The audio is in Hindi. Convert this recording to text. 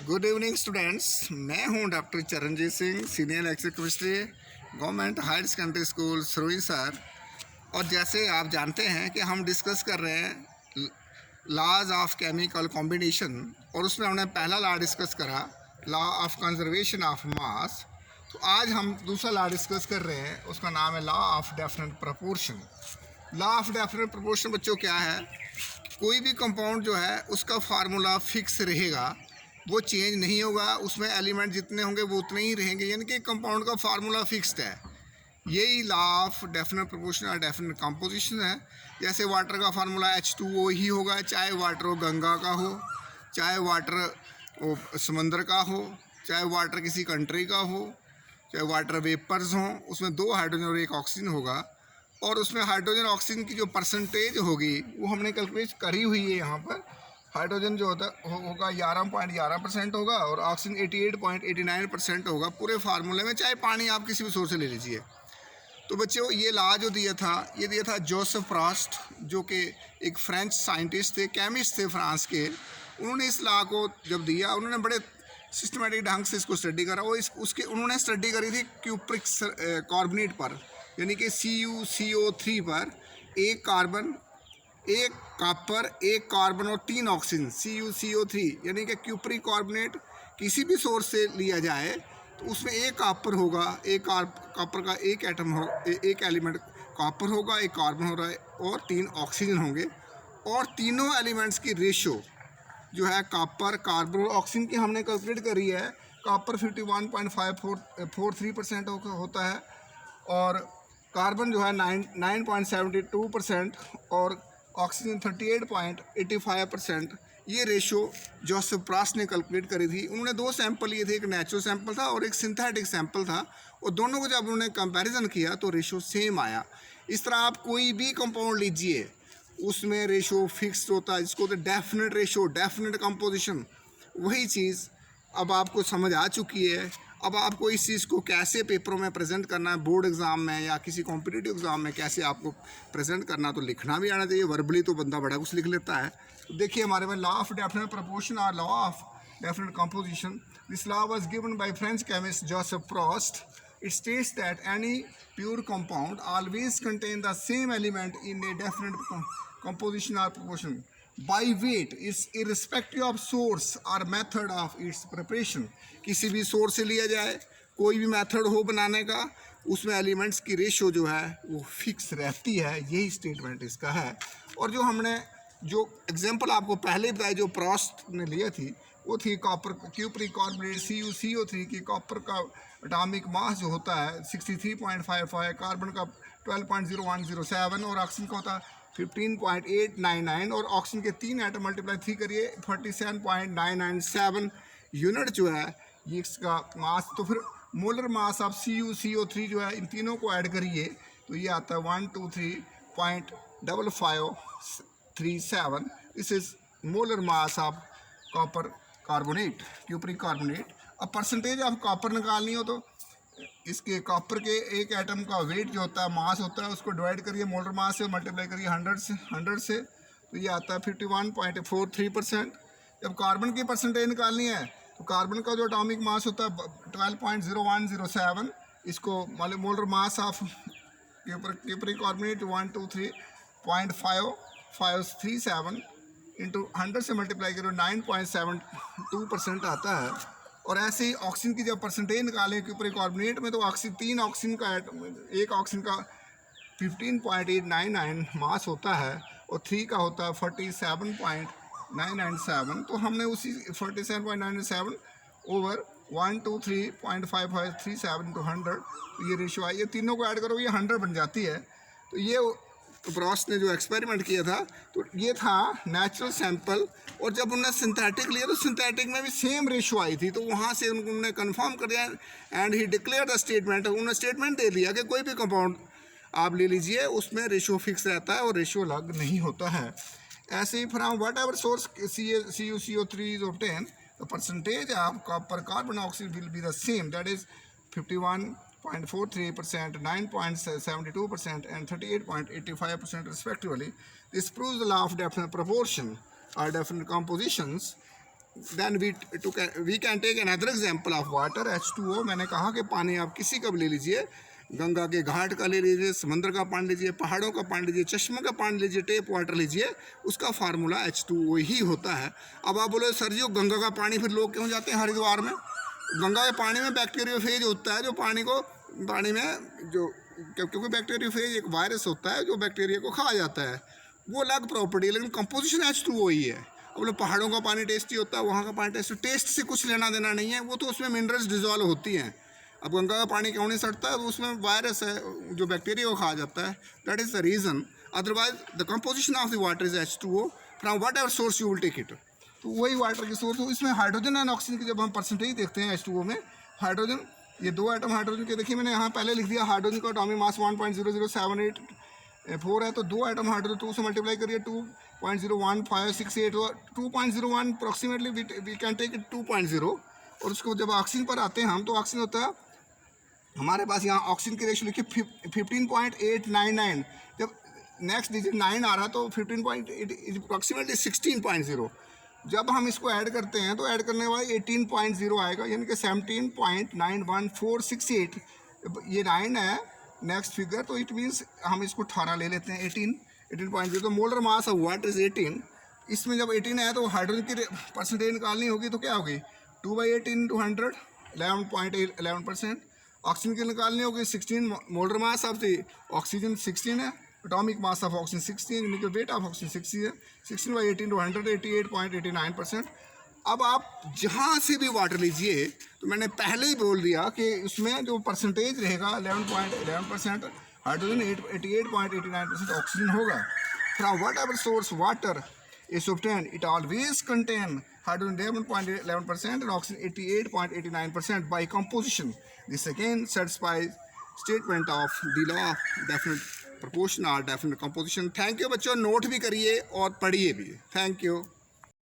Good evening students. मैं हूं doctor Charanjit Singh, senior lecture chemistry, government higher secondary school Sarohi sir. और जैसे आप जानते हैं कि हम डिस्कस कर रहे हैं लॉज ऑफ केमिकल कॉम्बिनेशन, और उसमें हमने पहला लॉ डिस्कस करा, law of conservation of mass. तो आज हम दूसरा लॉ डिस्कस कर रहे हैं, उसका नाम है law of definite proportion. Law of definite proportion बच्चों क्या है? कोई भी कंपाउंड जो है उसका फार्मूला फिक्स रहेगा, वो चेंज नहीं होगा। उसमें एलिमेंट जितने होंगे वो उतने ही रहेंगे, यानी कि कंपाउंड का फार्मूला फिक्स्ड है। यही लॉ ऑफ डेफिनेट प्रोपोर्शन और डेफिनेट कंपोजिशन है। जैसे वाटर का फार्मूला H2O ही होगा, चाहे वाटर वो गंगा का हो, चाहे वाटर वो समंदर का हो, चाहे वाटर किसी कंट्री का हो, चाहे वाटर वेपर्स हों। उसमें 2 हाइड्रोजन और 1 ऑक्सीजन होगा, और उसमें हाइड्रोजन ऑक्सीजन की जो परसेंटेज होगी वो हमने कैलकुलेट करी हुई है। यहाँ पर हाइड्रोजन जो होगा 11.11% होगा, और ऑक्सीजन 88.89% होगा पूरे फार्मूले में, चाहे पानी आप किसी भी सोर्स से ले लीजिए। तो बच्चों, ये लॉ जो दिया था जोसेफ फ्रॉस्ट, जो कि एक फ्रेंच साइंटिस्ट थे, केमिस्ट थे फ्रांस के। उन्होंने इस लॉ को जब दिया, उन्होंने बड़े सिस्टमेटिक ढंग से इसको स्टडी करा। वो उन्होंने स्टडी करी थी क्यूप्रिक कार्बोनेट पर, यानी कि CuCO3 पर। एक कार्बन, एक कॉपर, एक कार्बन और 3 ऑक्सीजन, CuCO3, यानी कि क्यूप्रिक कार्बोनेट किसी भी सोर्स से लिया जाए तो उसमें एक कॉपर होगा, एक कॉपर का एक एटम हो, एक एलिमेंट कॉपर होगा, एक कार्बन हो रहा है, और 3 ऑक्सीजन होंगे। और तीनों एलिमेंट्स की रेशो जो है कॉपर, कार्बन और ऑक्सीजन की हमने कैलकुलेट करी है। कॉपर 51.543% होता है, और कार्बन जो है 9.72%, और ऑक्सीजन 38.85%। ये रेशो जोसेफ फ्रॉस्ट ने कैलकुलेट करी थी। उन्होंने 2 सैंपल लिए थे, एक नेचुरल सैंपल था और एक सिंथेटिक सैंपल था, और दोनों को जब उन्होंने कंपैरिजन किया तो रेशो सेम आया। इस तरह आप कोई भी कंपाउंड लीजिए, उसमें रेशो फिक्स्ड होता है, जिसको तो डेफिनेट रेशो, डेफिनेट कंपोजिशन। वही चीज़ अब आपको समझ आ चुकी है। अब आपको इस चीज़ को कैसे पेपरों में प्रेजेंट करना है, बोर्ड एग्ज़ाम में या किसी कॉम्पिटिटिव एग्ज़ाम में कैसे आपको प्रेजेंट करना, तो लिखना भी आना चाहिए। वर्बली तो बंदा बड़ा कुछ लिख लेता है। तो देखिए हमारे में लॉ ऑफ डेफिनेट प्रोपोर्शन और law of definite composition. This law was given by French chemist Joseph Frost. It states that any pure compound always contain the same element in a definite composition or proportion by weight is irrespective of source or method of its preparation. किसी भी सोर्स से लिया जाए, कोई भी मेथड हो बनाने का, उसमें एलिमेंट्स की रेशो जो है वो फिक्स रहती है। यही स्टेटमेंट इसका है। और जो हमने जो एग्जांपल आपको पहले बताई, जो फ्रॉस्ट ने लिया थी, वो थी कॉपर क्यूप्रिक कार्बोनेट CuCO3 की। कॉपर का एटॉमिक मास जो होता है 63.55, कार्बन का 12.0107, और ऑक्सीजन का होता है 15.899, और ऑक्सीजन के 3 एटम मल्टीप्लाई 3 करिए 47.997 यूनिट जो है ये इसका मास। तो फिर मोलर मास ऑफ CuCO3 जो है, इन तीनों को ऐड करिए तो ये आता है 123.5537। This is molar mass of copper carbonate, cupric carbonate. अब परसेंटेज ऑफ कॉपर निकालनी हो तो इसके कॉपर के एक एटम का वेट जो होता है, मास होता है, उसको डिवाइड करिए मोलर मास से, मल्टीप्लाई करिए 100 से, तो ये आता है 51.43%। जब कार्बन की परसेंटेज निकालनी है तो कार्बन का जो एटॉमिक मास होता है 12.0107, इसको molar mass of cupric carbonate 123.5537 into 100 से मल्टीप्लाई करो 9.72% आता है। और ऐसे ही ऑक्सीजन की जब परसेंटेज निकालें क्यूप्रिक कार्बोनेट में, तो तीन ऑक्सीजन का एक ऑक्सीजन का 15.899 मास होता है, और 3 का होता है 47.997। तो हमने उसी 47.997 ओवर 123.5537 इंटू 100, तो ये रेशो आई। ये तीनों को ऐड करो, ये 100 बन जाती है। तो ये फ्रॉस्ट ने जो एक्सपेरिमेंट किया था, तो ये था नेचुरल सैंपल। और जब उन्होंने सिंथेटिक लिया तो सिंथेटिक में भी सेम रेशो आई थी, तो वहाँ से उन्होंने कंफर्म कर दिया, and he declare the statement. उन्होंने स्टेटमेंट दे दिया कि कोई भी कंपाउंड आप ले लीजिए, उसमें रेशो फिक्स रहता है और रेशो अलग नहीं होता है। ऐसे ही from whatever source CuCO3 is obtain, the percentage of copper carbon oxygen will be the same, that is 51.43%, 9.72%, and 38.85% respectively. This proves the law of definite proportion or definite compositions. Then we can take another example of water H2O। मैंने कहा कि पानी आप किसी का भी ले लीजिए, गंगा के घाट का ले लीजिए, समंदर का पानी लीजिए, पहाड़ों का पानी लीजिए, चश्मे का पानी लीजिए, टेप वाटर लीजिए, उसका फार्मूला H2O ही होता है। अब आप बोलो सर जी वो गंगा का पानी फिर लोग क्यों जाते हैं हरिद्वार में? गंगा के पानी में बैक्टीरियोफेज होता है जो पानी में जो, क्योंकि बैक्टीरियोफेज एक वायरस होता है जो बैक्टीरिया को खा जाता है, वो अलग प्रॉपर्टी है, लेकिन कंपोजिशन H2O ही है। अब बोले पहाड़ों का पानी टेस्टी होता है, वहाँ का पानी टेस्ट से कुछ लेना देना नहीं है, वो तो उसमें मिनरल्स डिजॉल्व होती हैं। अब गंगा का पानी क्यों नहीं सड़ता है? उसमें वायरस है जो बैक्टीरिया को खा जाता है, that is the reason. Otherwise the composition of the water is H2O from whatever source you will take it. तो वही वाटर की सोर्स हो। इसमें हाइड्रोजन एंड ऑक्सीजन की जब हम परसेंटेज देखते हैं H2O में, हाइड्रोजन, ये 2 एटम हाइड्रोजन के देखिए, मैंने यहाँ पहले लिख दिया हाइड्रोजन का एटॉमिक मास 1.00784 है, तो 2 एटम हाइड्रोजन 2 से मल्टीप्लाई करिए 2.01568, 2.01 approximately we can take it 2.0। और उसको जब ऑक्सीजन पर आते हैं हम, तो ऑक्सीजन होता है हमारे पास, यहाँ ऑक्सीजन की रेशियो लिखिए 15.899। जब नेक्स्ट डिजिट 9 आ रहा है तो 15.8 इज अप्रॉक्सीमेटली 16.0। जब हम इसको ऐड करते हैं तो ऐड करने के बाद 18.0 आएगा, यानी कि 17.91468। ये 9 है नेक्स्ट फिगर, तो इट मीन्स हम इसको 18 ले लेते हैं, 18.0। तो molar mass of water is 18। इसमें जब 18 है तो हाइड्रोजन की परसेंटेज निकालनी होगी, तो क्या होगी 2/18 × 100 11.11%। ऑक्सीजन की निकालनी होगी 16, molar mass of the oxygen 16 है, एटॉमिक मास ऑफ ऑक्सीजन 16, यानी कि वेट ऑफ ऑक्सीजन 60 है, 16/18 × 100 88.89%। अब आप जहाँ से भी वाटर लीजिए, तो मैंने पहले ही बोल दिया कि उसमें जो परसेंटेज रहेगा 11.11%, हाइड्रोजन 88.89% ऑक्सीजन होगा। From whatever source water is obtained, it always contain hydrogen 11.11% and oxygen 88.89% by composition. This again satisfies statement of the law of definite proportion or definite composition. Thank you बच्चों, नोट भी करिए और पढ़िए भी। Thank you.